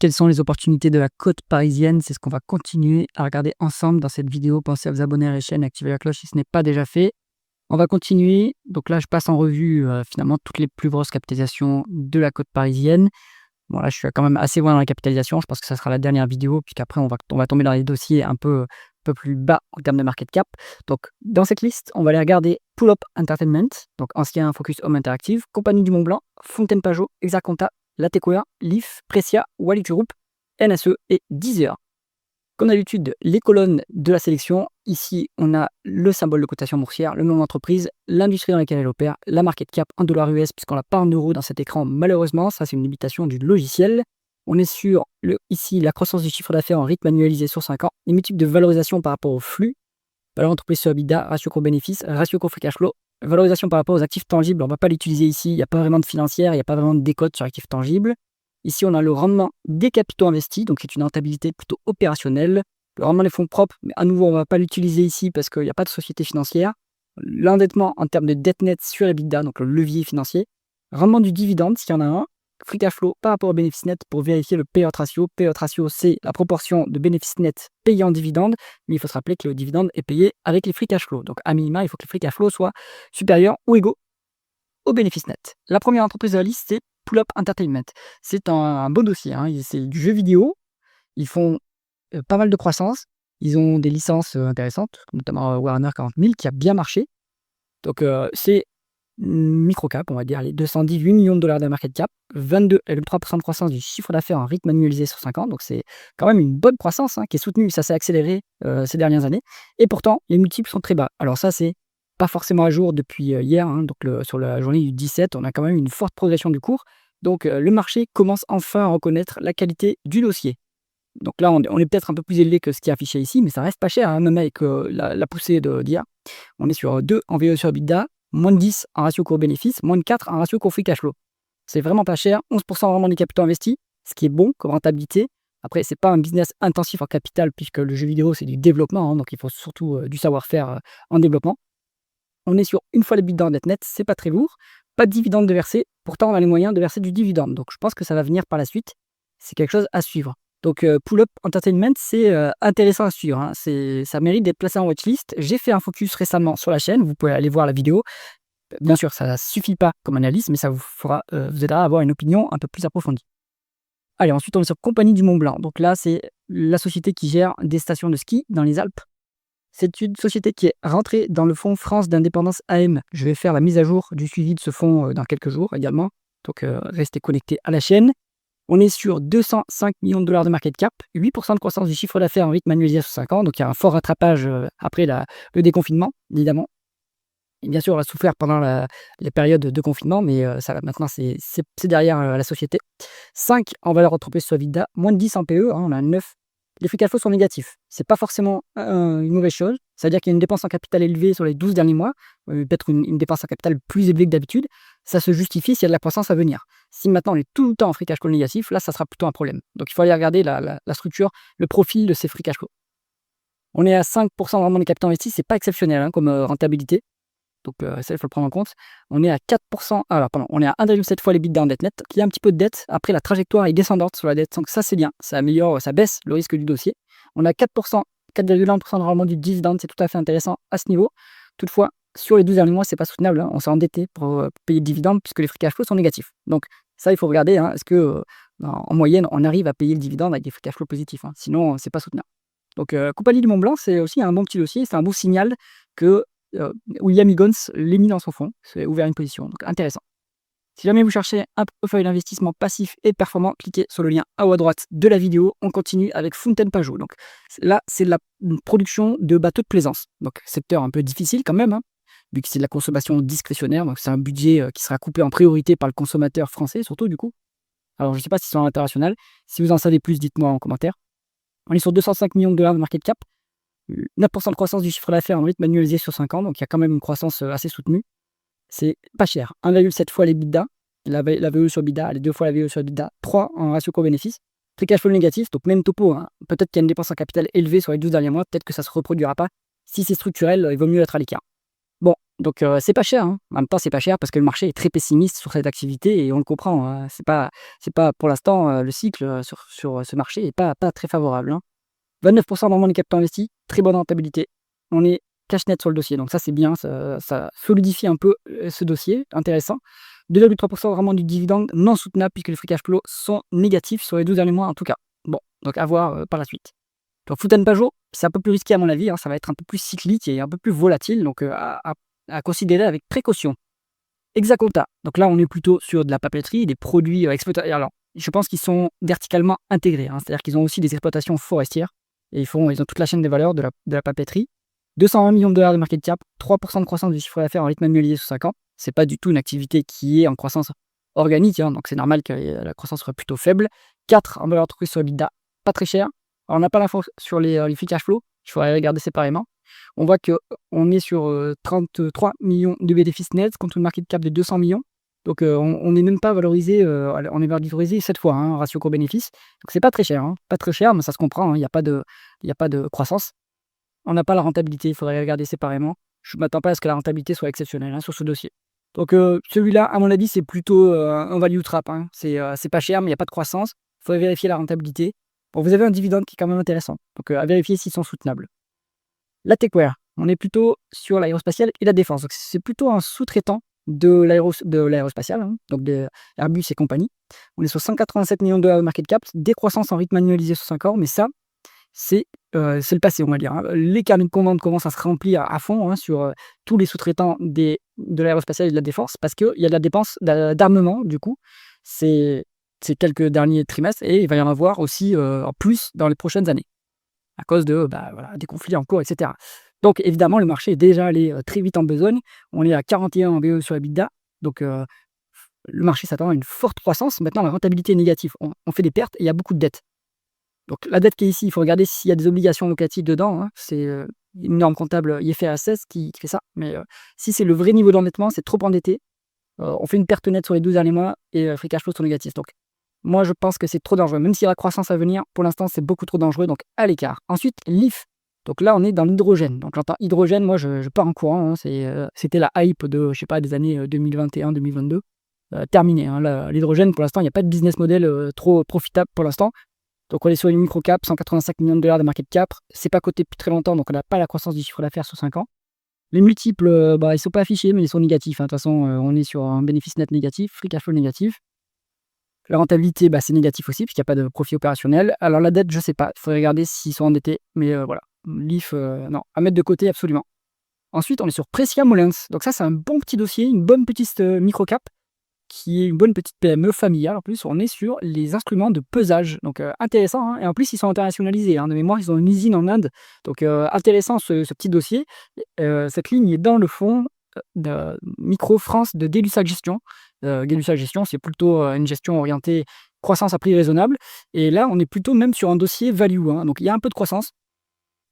Quelles sont les opportunités de la côte parisienne? C'est ce qu'on va continuer à regarder ensemble dans cette vidéo. Pensez à vous abonner à la chaîne, activer la cloche si ce n'est pas déjà fait. On va continuer. Donc là, je passe en revue finalement toutes les plus grosses capitalisations de la côte parisienne. Bon, là, je suis quand même assez loin dans la capitalisation. Je pense que ça sera la dernière vidéo, puisqu'après, on va tomber dans les dossiers un peu plus bas en termes de market cap. Donc, dans cette liste, on va aller regarder Pull Up Entertainment, donc ancien Focus Home Interactive, Compagnie du Mont Blanc, Fontaine Pajot, Exaconta, Latécoère, Leaf, Precia, Wallis Group, NSE et Deezer. Comme d'habitude, les colonnes de la sélection. Ici, on a le symbole de cotation boursière, le nom d'entreprise, l'industrie dans laquelle elle opère, la market cap en dollars US, puisqu'on l'a pas en euros dans cet écran, malheureusement. Ça, c'est une limitation du logiciel. On est sur, ici, la croissance du chiffre d'affaires en rythme annualisé sur 5 ans, les multiples de valorisation par rapport au flux, valeur entreprise sur EBITDA, ratio coût-bénéfice, ratio coût free cash flow, valorisation par rapport aux actifs tangibles. On ne va pas l'utiliser ici, il n'y a pas vraiment de financière, il n'y a pas vraiment de décote sur actifs tangibles. Ici, on a le rendement des capitaux investis, donc c'est une rentabilité plutôt opérationnelle. Le rendement des fonds propres, mais à nouveau, on ne va pas l'utiliser ici parce qu'il n'y a pas de société financière. L'endettement en termes de dette nette sur EBITDA, donc le levier financier. Rendement du dividende, s'il y en a un. Free cash flow par rapport au bénéfice net pour vérifier le payout ratio. Payout ratio, c'est la proportion de bénéfice net payé en dividende, mais il faut se rappeler que le dividende est payé avec les free cash flow. Donc à minima, il faut que les free cash flow soient supérieurs ou égaux au bénéfice net. La première entreprise de la liste, c'est Pull Up Entertainment. C'est un beau dossier, hein. C'est du jeu vidéo. Ils font pas mal de croissance. Ils ont des licences intéressantes, notamment Warner 40 000, qui a bien marché. Donc c'est microcap, on va dire, les 218 millions de dollars de market cap, 22 et le 3% de croissance du chiffre d'affaires en rythme annualisé sur 5 ans. Donc c'est quand même une bonne croissance qui est soutenue. Ça s'est accéléré ces dernières années. Et pourtant, les multiples sont très bas. Alors ça, c'est pas forcément à jour depuis hier. Donc sur la journée du 17, on a quand même une forte progression du cours. Donc le marché commence enfin à reconnaître la qualité du dossier. Donc là, on est peut-être un peu plus élevé que ce qui est affiché ici, mais ça reste pas cher, hein, même avec la poussée d'hier. On est sur 2 en VE sur EBITDA, moins de 10 en ratio coût-bénéfice, moins de 4 en ratio coût free cash flow. C'est vraiment pas cher, 11% vraiment des capitaux investis, ce qui est bon comme rentabilité. Après, c'est pas un business intensif en capital, puisque le jeu vidéo, c'est du développement, donc il faut surtout du savoir-faire en développement. On est sur une fois l'EBITDA en dette nette, c'est pas très lourd, pas de dividende de verser, pourtant on a les moyens de verser du dividende. Donc je pense que ça va venir par la suite, c'est quelque chose à suivre. Donc Pull Up Entertainment, c'est intéressant à suivre, hein. Ça mérite d'être placé en watchlist. J'ai fait un focus récemment sur la chaîne, vous pouvez aller voir la vidéo. Bien sûr, ça ne suffit pas comme analyse, mais ça vous aidera à avoir une opinion un peu plus approfondie. Allez, ensuite on est sur Compagnie du Mont Blanc. Donc là, c'est la société qui gère des stations de ski dans les Alpes. C'est une société qui est rentrée dans le fonds France d'indépendance AM. Je vais faire la mise à jour du suivi de ce fonds dans quelques jours également. Donc restez connectés à la chaîne. On est sur 205 millions de dollars de market cap, 8% de croissance du chiffre d'affaires en rythme annualisé sur 5 ans. Donc il y a un fort rattrapage après le déconfinement, évidemment. Et bien sûr, on a souffert pendant les périodes de confinement, mais ça, maintenant, c'est derrière la société. 5 en valeur entreprise sur EBITDA, moins de 10 en PE, on a 9. Les free cash flow sont négatifs. C'est pas forcément une mauvaise chose. C'est-à-dire qu'il y a une dépense en capital élevée sur les 12 derniers mois, peut-être une dépense en capital plus élevée que d'habitude. Ça se justifie s'il y a de la croissance à venir. Si maintenant on est tout le temps en free cash flow négatif, là, ça sera plutôt un problème. Donc il faut aller regarder la structure, le profil de ces free cash flow. On est à 5% de rendement des capitaux investis, c'est pas exceptionnel comme rentabilité. Donc ça, il faut le prendre en compte. On est à 4%, on est à 1,7 fois les l'EBITDA en dette nette. Il y a un petit peu de dette. Après, la trajectoire est descendante sur la dette. Donc ça, c'est bien. Ça améliore, ça baisse le risque du dossier. On a 4%, 4,1% de rendement du dividende. C'est tout à fait intéressant à ce niveau. Toutefois, sur les 12 derniers mois, c'est pas soutenable, hein. On s'est endetté pour payer le dividende puisque les free cash flow sont négatifs. Donc ça, il faut regarder. Est-ce que en moyenne, on arrive à payer le dividende avec des free cash flow positifs, sinon, c'est pas soutenable. Donc Compagnie du Mont Blanc, c'est aussi un bon petit dossier. C'est un bon signal que William Higgins l'ait mis dans son fonds, c'est ouvert une position, donc intéressant. Si jamais vous cherchez un portefeuille d'investissement passif et performant, cliquez sur le lien en haut à droite de la vidéo. On continue avec Fontaine Pajot. Donc là, c'est de une production de bateaux de plaisance. Donc secteur un peu difficile quand même, vu que c'est de la consommation discrétionnaire. Donc c'est un budget qui sera coupé en priorité par le consommateur français, surtout du coup. Alors je ne sais pas si c'est en international. Si vous en savez plus, dites-moi en commentaire. On est sur 205 millions de dollars de market cap. 9% de croissance du chiffre d'affaires en rythme annualisé sur 5 ans, donc il y a quand même une croissance assez soutenue. C'est pas cher. 1,7 fois les l'EBITDA, la VE sur EBITDA, les 2 fois la VE sur EBITDA, 3 en ratio coût-bénéfice. Free cash flow négatif, donc même topo. Peut-être qu'il y a une dépense en capital élevée sur les 12 derniers mois, peut-être que ça ne se reproduira pas. Si c'est structurel, il vaut mieux être à l'écart. Bon, Donc c'est pas cher, hein. En même temps, c'est pas cher parce que le marché est très pessimiste sur cette activité et on le comprend, hein. C'est pas pour l'instant, le cycle, sur ce marché est pas très favorable, hein. 29 de rendement des capitaux investis, très bonne rentabilité. On est cash net sur le dossier, donc ça, c'est bien, ça solidifie un peu, ce dossier, intéressant. 2,3 de rendement du dividende, non soutenable puisque les free cash flow sont négatifs sur les 12 derniers mois en tout cas. Bon, donc à voir, par la suite. Donc Foot& Pajot, c'est un peu plus risqué à mon avis, hein, ça va être un peu plus cyclique et un peu plus volatile, donc à considérer avec précaution. Hexaconta, donc là on est plutôt sur de la papeterie, des produits alors je pense qu'ils sont verticalement intégrés, hein, c'est-à-dire qu'ils ont aussi des exploitations forestières et ils ont toute la chaîne des valeurs de la papeterie. 220 millions de dollars de market cap, 3% de croissance du chiffre d'affaires en rythme annualisé sur 5 ans. C'est pas du tout une activité qui est en croissance organique, hein, donc c'est normal que la croissance soit plutôt faible. 4 en valeur entreprise sur EBITDA, pas très cher. Alors on n'a pas l'info sur les free cash flow, il faudrait regarder séparément. On voit qu'on est sur 33 millions de bénéfices nets contre une market cap de 200 millions. Donc on n'est même pas valorisé, on est valorisé 7 fois, hein, ratio court-bénéfice. Donc c'est pas très cher, hein, pas très cher, mais ça se comprend, hein, il n'y a pas de croissance. On n'a pas la rentabilité, il faudrait regarder séparément. Je ne m'attends pas à ce que la rentabilité soit exceptionnelle, hein, sur ce dossier. Donc celui-là, à mon avis, c'est plutôt un value trap, hein. C'est pas cher, mais il n'y a pas de croissance. Il faudrait vérifier la rentabilité. Bon, vous avez un dividende qui est quand même intéressant. Donc à vérifier s'ils sont soutenables. La Techware, on est plutôt sur l'aérospatiale et la défense. Donc c'est plutôt un sous-traitant de l'aérospatiale, hein, donc de Airbus et compagnie. On est sur 187 millions de dollars de market cap, décroissance en rythme annualisé sur 5 ans, mais ça, c'est le passé, on va dire, hein. Les carnets de commandes commencent à se remplir à fond, hein, sur tous les sous-traitants de l'aérospatiale et de la défense, parce qu'il y a de la dépense d'armement, du coup, ces quelques derniers trimestres, et il va y en avoir aussi en plus dans les prochaines années, à cause voilà, des conflits en cours, etc. Donc évidemment, le marché est déjà allé très vite en besogne. On est à 41 en BE sur EBITDA, donc le marché s'attend à une forte croissance. Maintenant, la rentabilité est négative. On fait des pertes et il y a beaucoup de dettes. Donc la dette qui est ici, il faut regarder s'il y a des obligations locatives dedans, hein. C'est une norme comptable IFRS 16 qui fait ça. Mais si c'est le vrai niveau d'endettement, c'est trop endetté. On fait une perte nette sur les 12 derniers mois et free cash flow sont négatifs. Donc moi, je pense que c'est trop dangereux. Même s'il y a la croissance à venir, pour l'instant, c'est beaucoup trop dangereux. Donc à l'écart. Ensuite, l'IF. Donc là, on est dans l'hydrogène. Donc j'entends hydrogène, moi, je pars en courant, hein. C'était la hype de, je sais pas, des années 2021-2022. Terminé, hein. L'hydrogène, pour l'instant, il n'y a pas de business model trop profitable pour l'instant. Donc on est sur une micro-cap, 185 millions de dollars de market cap. C'est pas coté depuis très longtemps, donc on n'a pas la croissance du chiffre d'affaires sur 5 ans. Les multiples, ils sont pas affichés, mais ils sont négatifs, hein. De toute façon, on est sur un bénéfice net négatif, free cash flow négatif. La rentabilité, c'est négatif aussi, puisqu'il n'y a pas de profit opérationnel. Alors la dette, je sais pas, il faudrait regarder s'ils sont endettés, mais voilà. L'IF, non, à mettre de côté absolument. Ensuite, on est sur Precia Molins. Donc ça, c'est un bon petit dossier, une bonne petite micro-cap, qui est une bonne petite PME familiale. En plus, on est sur les instruments de pesage. Donc, intéressant, hein. Et en plus, ils sont internationalisés, hein. De mémoire, ils ont une usine en Inde. Donc, intéressant ce petit dossier. Cette ligne est dans le fond de Micro France de Gay-Lussac Gestion. Gay-Lussac Gestion, c'est plutôt une gestion orientée croissance à prix raisonnable. Et là, on est plutôt même sur un dossier value, hein. Donc, il y a un peu de croissance.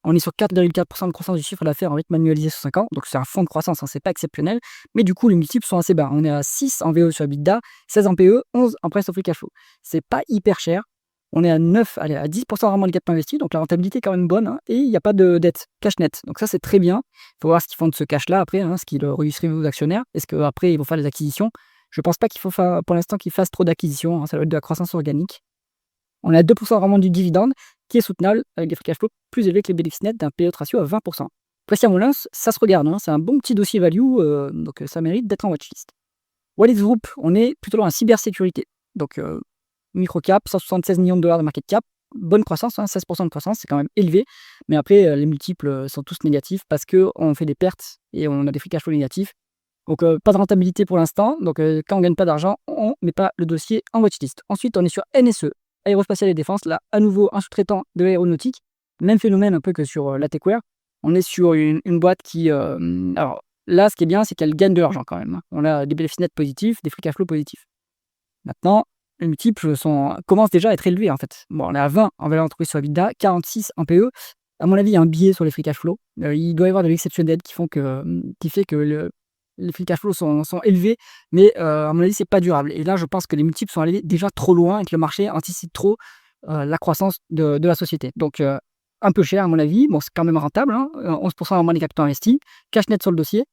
On est sur 4,4% de croissance du chiffre d'affaires en rythme annualisé sur 5 ans, donc c'est un fonds de croissance, hein, c'est pas exceptionnel, mais du coup les multiples sont assez bas. On est à 6 en VE sur EBITDA, 16 en PE, 11 en price of free cash flow. C'est pas hyper cher. On est à 9, allez, à 10% de rendement des capitaux investis, donc la rentabilité est quand même bonne, hein, et il n'y a pas de dette, cash net. Donc ça c'est très bien. Il faut voir ce qu'ils font de ce cash-là après, hein, ce qu'ils redistribuent aux actionnaires. Est-ce qu'après ils vont faire des acquisitions? Je pense pas qu'il faut faire, pour l'instant qu'ils fassent trop d'acquisitions, hein, ça doit être de la croissance organique. On est à 2% de rendement du dividende, qui est soutenable avec des free cash flow plus élevés que les bénéfices nets d'un PE ratio à 20%. Precia Molins, ça se regarde, hein, c'est un bon petit dossier value, donc ça mérite d'être en watchlist. Wallis Group, on est plutôt dans la cybersécurité. Donc microcap, 176 millions de dollars de market cap, bonne croissance, hein, 16% de croissance, c'est quand même élevé. Mais après, les multiples sont tous négatifs parce qu'on fait des pertes et on a des free cash flow négatifs. Donc pas de rentabilité pour l'instant. Donc quand on gagne pas d'argent, on met pas le dossier en watchlist. Ensuite, on est sur NSE. Aérospatiale et défense, là, à nouveau, un sous-traitant de l'aéronautique. Même phénomène un peu que sur la Techware. On est sur une boîte qui... alors là, ce qui est bien, c'est qu'elle gagne de l'argent quand même, hein. On a des bénéfices nets positifs, des free cash flow positifs. Maintenant, les multiples commencent déjà à être élevés, en fait. Bon, on est à 20 en valeur entreprise sur EBITDA, 46 en PE. À mon avis, il y a un biais sur les free cash flow. Il doit y avoir de l'exception d'aide qui fait que les free cash flow sont élevés, mais à mon avis, c'est pas durable. Et là, je pense que les multiples sont allés déjà trop loin et que le marché anticipe trop la croissance de la société. Donc, un peu cher, à mon avis. Bon, c'est quand même rentable, hein, 11% en moins des capitaux investis. Cash net sur le dossier.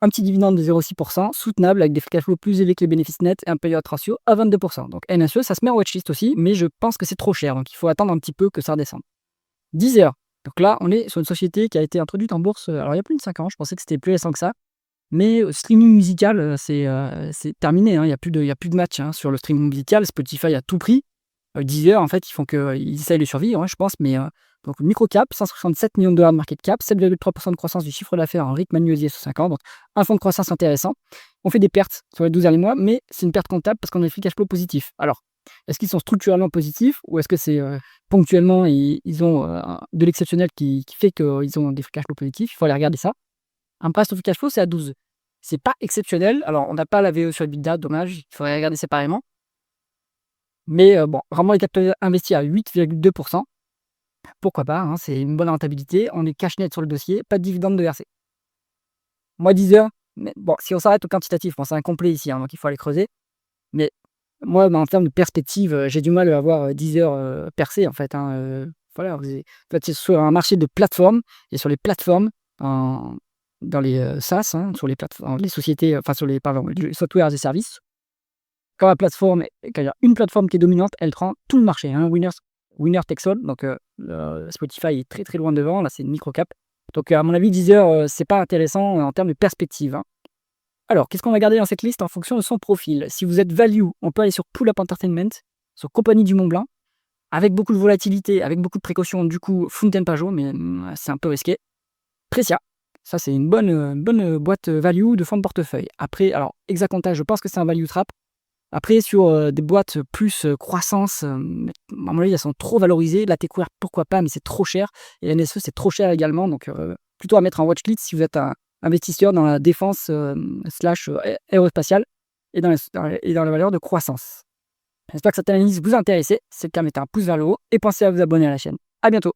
un petit dividende de 0,6%, soutenable avec des free cash flow plus élevés que les bénéfices nets et un payout ratio à 22%. Donc NSE, ça se met en watchlist aussi, mais je pense que c'est trop cher, donc il faut attendre un petit peu que ça redescende. Deezer. Donc là, on est sur une société qui a été introduite en bourse, alors il y a plus de 5 ans, je pensais que c'était plus récent que ça. Mais streaming musical, c'est terminé, hein, il y a plus de match, hein, sur le streaming musical. Spotify a tout pris. Deezer, en fait, ils essayent de survivre, ouais, je pense, mais donc micro cap, 167 millions de dollars de market cap, 7,3% de croissance du chiffre d'affaires en rythme annualisé sur 5 ans, donc un fonds de croissance intéressant. On fait des pertes sur les 12 derniers mois, mais c'est une perte comptable parce qu'on a des free cash flow positifs. Alors, est-ce qu'ils sont structurellement positifs ou est-ce que c'est ponctuellement, ils ont de l'exceptionnel qui fait qu'ils ont des free cash flow positifs? Il faut aller regarder ça. Un price to free cash flow, c'est à 12. C'est pas exceptionnel. Alors, on n'a pas la VE sur EBITDA, dommage, il faudrait regarder séparément. Mais bon, vraiment les capitaux investis à 8,2%. Pourquoi pas, hein, c'est une bonne rentabilité. On est cash net sur le dossier, pas de dividende de verser. Moi, 10 heures, mais bon, si on s'arrête au quantitatif, bon, c'est incomplet ici, hein, donc il faut aller creuser. Mais moi, en termes de perspective, j'ai du mal à avoir 10 heures percées, en fait, hein, voilà, en fait, c'est sur un marché de plateformes, et sur les plateformes, dans les SaaS, hein, sur les plateformes, les sociétés, enfin, sur les, pardon, les software as a service, quand il y a une plateforme qui est dominante, elle prend tout le marché, hein, winner takes all. Donc Spotify est très très loin devant, là c'est une micro cap. Donc à mon avis, Deezer, c'est pas intéressant en termes de perspective, hein. Alors, qu'est-ce qu'on va garder dans cette liste en fonction de son profil? Si vous êtes value, on peut aller sur Pull Up Entertainment, sur Compagnie du Mont Blanc, avec beaucoup de volatilité, avec beaucoup de précautions, du coup, Fountain Pajot, mais c'est un peu risqué. Precia, ça c'est une bonne boîte value de fonds de portefeuille. Après, alors, Exaconta, je pense que c'est un value trap. Après, sur des boîtes plus croissance, à mon avis, elles sont trop valorisées. La TQR, pourquoi pas, mais c'est trop cher. Et la NSE, c'est trop cher également. Donc, plutôt à mettre en watchlist si vous êtes un investisseur dans la défense slash aérospatiale et dans la valeur de croissance. J'espère que cette analyse vous a intéressé. Si c'est le cas, mettez un pouce vers le haut et pensez à vous abonner à la chaîne. À bientôt.